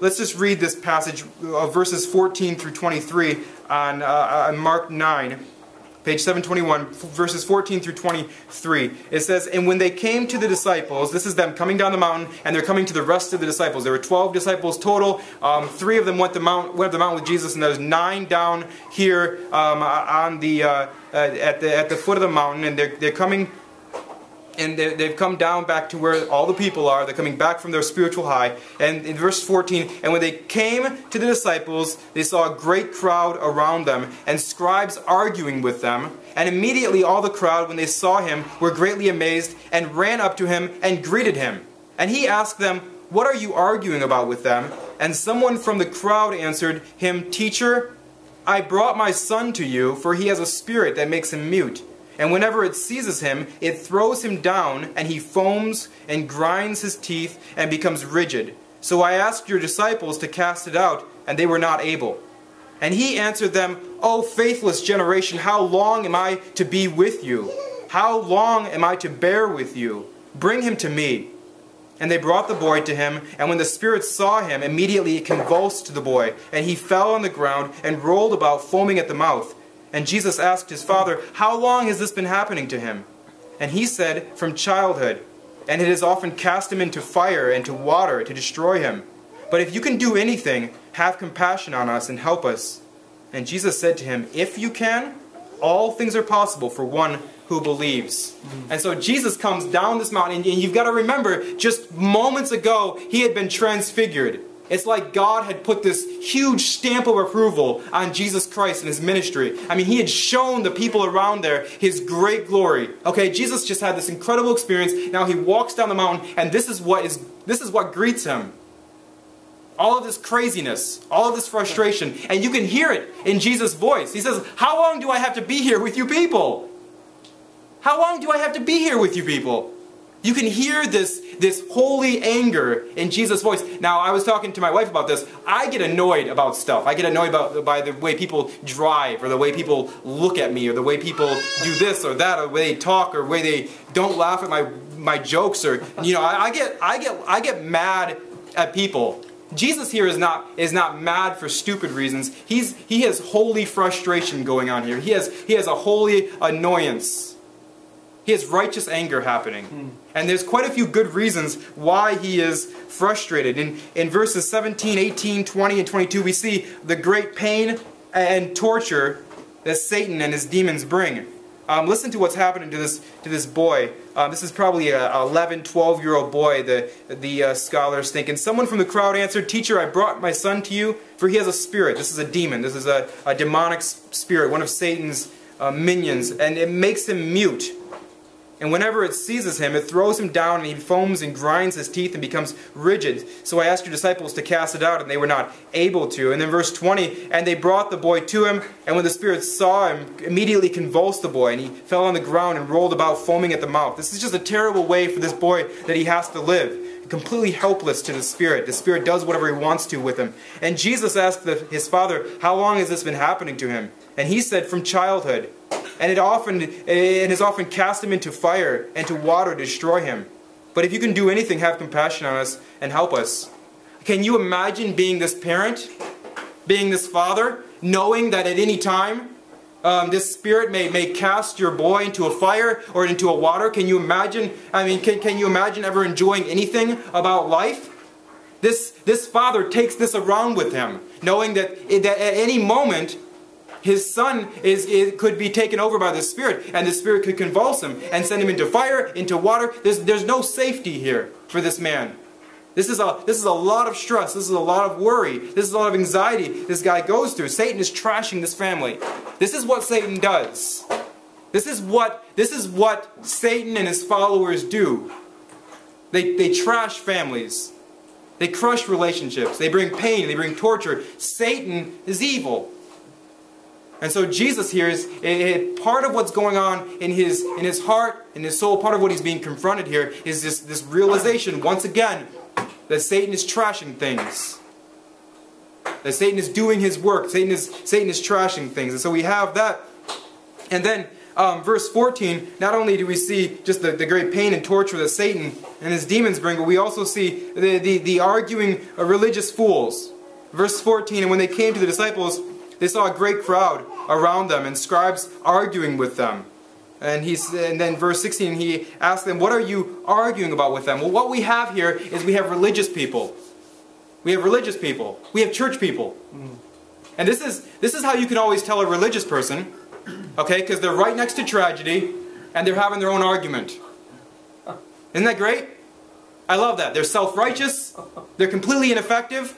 let's just read this passage, verses 14 through 23 on Mark 9. Page 721, verses 14 through 23. It says, "And when they came to the disciples," this is them coming down the mountain, and they're coming to the rest of the disciples. There were 12 disciples total. 3 of them went up the mountain with Jesus, and there's 9 down here on the at the foot of the mountain, and they're coming. And they've come down back to where all the people are. They're coming back from their spiritual high. And in verse 14, "And when they came to the disciples, they saw a great crowd around them, and scribes arguing with them. And immediately all the crowd, when they saw him, were greatly amazed, and ran up to him and greeted him. And he asked them, 'What are you arguing about with them?' And someone from the crowd answered him, 'Teacher, I brought my son to you, for he has a spirit that makes him mute. And whenever it seizes him, it throws him down, and he foams and grinds his teeth and becomes rigid. So I asked your disciples to cast it out, and they were not able.' And he answered them, 'O faithless generation, how long am I to be with you? How long am I to bear with you? Bring him to me.' And they brought the boy to him, and when the spirit saw him, immediately it convulsed the boy, and he fell on the ground and rolled about, foaming at the mouth. And Jesus asked his father, 'How long has this been happening to him?' And he said, 'From childhood. And it has often cast him into fire and to water to destroy him. But if you can do anything, have compassion on us and help us.' And Jesus said to him, 'If you can, all things are possible for one who believes.'" And so Jesus comes down this mountain, and you've got to remember, just moments ago, he had been transfigured. It's like God had put this huge stamp of approval on Jesus Christ and his ministry. I mean, he had shown the people around there his great glory. Okay, Jesus just had this incredible experience. Now he walks down the mountain, and this is what greets him. All of this craziness, all of this frustration, and you can hear it in Jesus' voice. He says, "How long do I have to be here with you people? How long do I have to be here with you people?" You can hear this holy anger in Jesus' voice. Now, I was talking to my wife about this. I get annoyed about stuff. I get annoyed by the way people drive, or the way people look at me, or the way people do this or that, or the way they talk, or the way they don't laugh at my jokes. Or I get mad at people. Jesus here is not mad for stupid reasons. He has holy frustration going on here. He has a holy annoyance. He has righteous anger happening. And there's quite a few good reasons why he is frustrated. In verses 17, 18, 20, and 22, we see the great pain and torture that Satan and his demons bring. Listen to what's happening to this boy. This is probably an 11, 12-year-old boy, the scholars think. "And someone from the crowd answered, 'Teacher, I brought my son to you, for he has a spirit.'" This is a demon. This is a demonic spirit, one of Satan's minions. "And it makes him mute. And whenever it seizes him, it throws him down, and he foams and grinds his teeth and becomes rigid. So I asked your disciples to cast it out, and they were not able to." And then verse 20, "And they brought the boy to him, and when the spirit saw him, immediately convulsed the boy, and he fell on the ground and rolled about, foaming at the mouth." This is just a terrible way for this boy that he has to live. Completely helpless to the spirit. The spirit does whatever he wants to with him. And Jesus asked his father, "How long has this been happening to him?" And he said, "From childhood. And it has often cast him into fire and to water to destroy him. But if you can do anything, have compassion on us and help us." Can you imagine being this parent, being this father, knowing that at any time this spirit may cast your boy into a fire or into a water? Can you imagine? I mean, can you imagine ever enjoying anything about life? This father takes this around with him, knowing that at any moment his son could be taken over by the spirit, and the spirit could convulse him and send him into fire, into water. There's no safety here for this man. This is a lot of stress. This is a lot of worry. This is a lot of anxiety this guy goes through. Satan is trashing this family. This is what Satan does. This is what Satan and his followers do. They trash families. They crush relationships. They bring pain. They bring torture. Satan is evil. And so Jesus here is part of what's going on in his heart, in his soul. Part of what he's being confronted here is this realization once again that Satan is trashing things, that Satan is doing his work. Satan is trashing things, and so we have that. And then verse 14, not only do we see just the great pain and torture that Satan and his demons bring, but we also see the arguing religious fools. Verse 14, and when they came to the disciples, they saw a great crowd around them and scribes arguing with them. And then verse 16, he asked them, what are you arguing about with them? Well, what we have here is we have religious people. We have religious people. We have church people. And this is how you can always tell a religious person, okay, because they're right next to tragedy and they're having their own argument. Isn't that great? I love that. They're self-righteous. They're completely ineffective.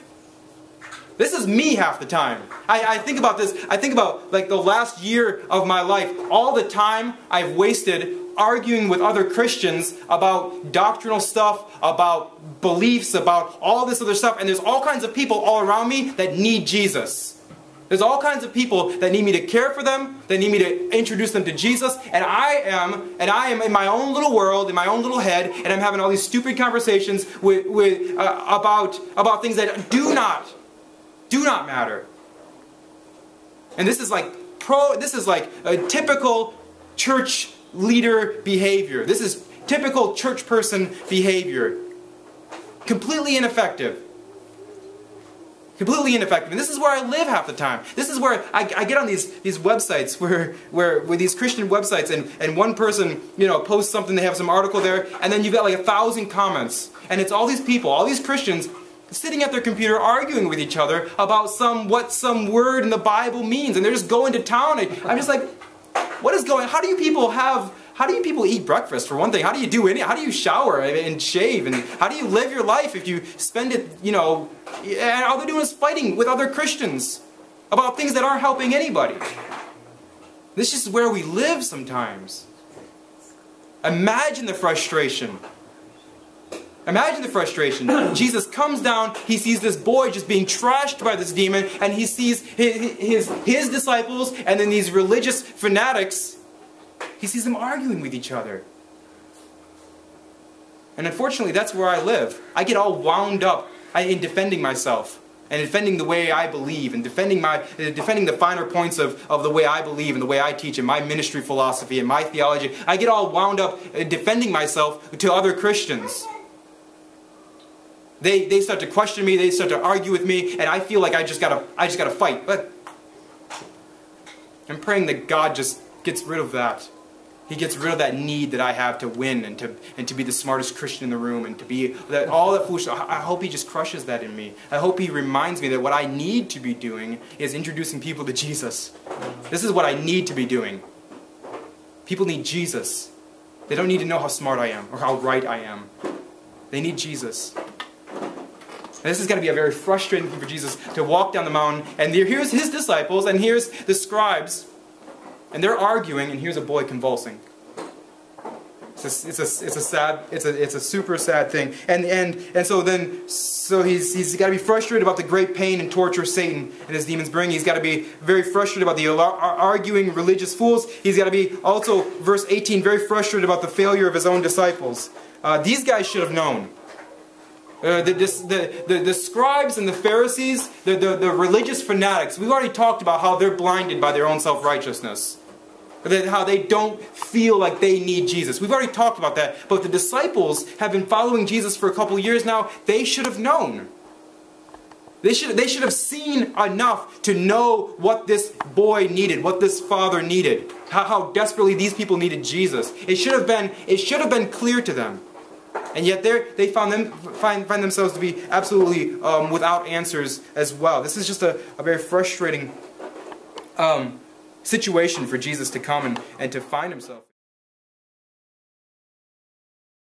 This is me half the time. I think about this. I think about like the last year of my life. All the time I've wasted arguing with other Christians about doctrinal stuff, about beliefs, about all this other stuff. And there's all kinds of people all around me that need Jesus. There's all kinds of people that need me to care for them, that need me to introduce them to Jesus, and I am in my own little world, in my own little head, and I'm having all these stupid conversations about things that do not matter. And this is like a typical church leader behavior. This is typical church person behavior. Completely ineffective. Completely ineffective. And this is where I live half the time. This is where I get on these websites where these Christian websites and one person, you know, posts something, they have some article there, and then you've got like 1,000 comments. And it's all these people, all these Christians sitting at their computer arguing with each other about what some word in the Bible means, and they're just going to town. And I'm just like, what is going on? How do you people eat breakfast, for one thing? How do you shower and shave? And how do you live your life if you spend it, you know, and all they're doing is fighting with other Christians about things that aren't helping anybody? This is where we live sometimes. Imagine the frustration. Imagine the frustration. Jesus comes down, he sees this boy just being trashed by this demon, and he sees his disciples and then these religious fanatics. He sees them arguing with each other. And unfortunately, that's where I live. I get all wound up in defending myself and defending the way I believe and defending the finer points of the way I believe and the way I teach and my ministry philosophy and my theology. I get all wound up defending myself to other Christians. They start to question me, they start to argue with me, and I feel like I just gotta fight. But I'm praying that God just gets rid of that. He gets rid of that need that I have to win and to be the smartest Christian in the room and to be all that foolish. I hope He just crushes that in me. I hope He reminds me that what I need to be doing is introducing people to Jesus. This is what I need to be doing. People need Jesus. They don't need to know how smart I am or how right I am. They need Jesus. And this is going to be a very frustrating thing for Jesus to walk down the mountain, and here's His disciples, and here's the scribes, and they're arguing, and here's a boy convulsing. It's a super sad thing, and so he's got to be frustrated about the great pain and torture Satan and his demons bring. He's got to be very frustrated about the arguing religious fools. He's got to be also, verse 18, very frustrated about the failure of his own disciples. These guys should have known. The scribes and the Pharisees, the religious fanatics, we've already talked about how they're blinded by their own self-righteousness. How they don't feel like they need Jesus. We've already talked about that. But the disciples have been following Jesus for a couple of years now. They should have known. They should have seen enough to know what this boy needed, what this father needed, how desperately these people needed Jesus. It should have been clear to them. And yet they find themselves to be absolutely without answers as well. This is just a very frustrating situation for Jesus to come and to find Himself.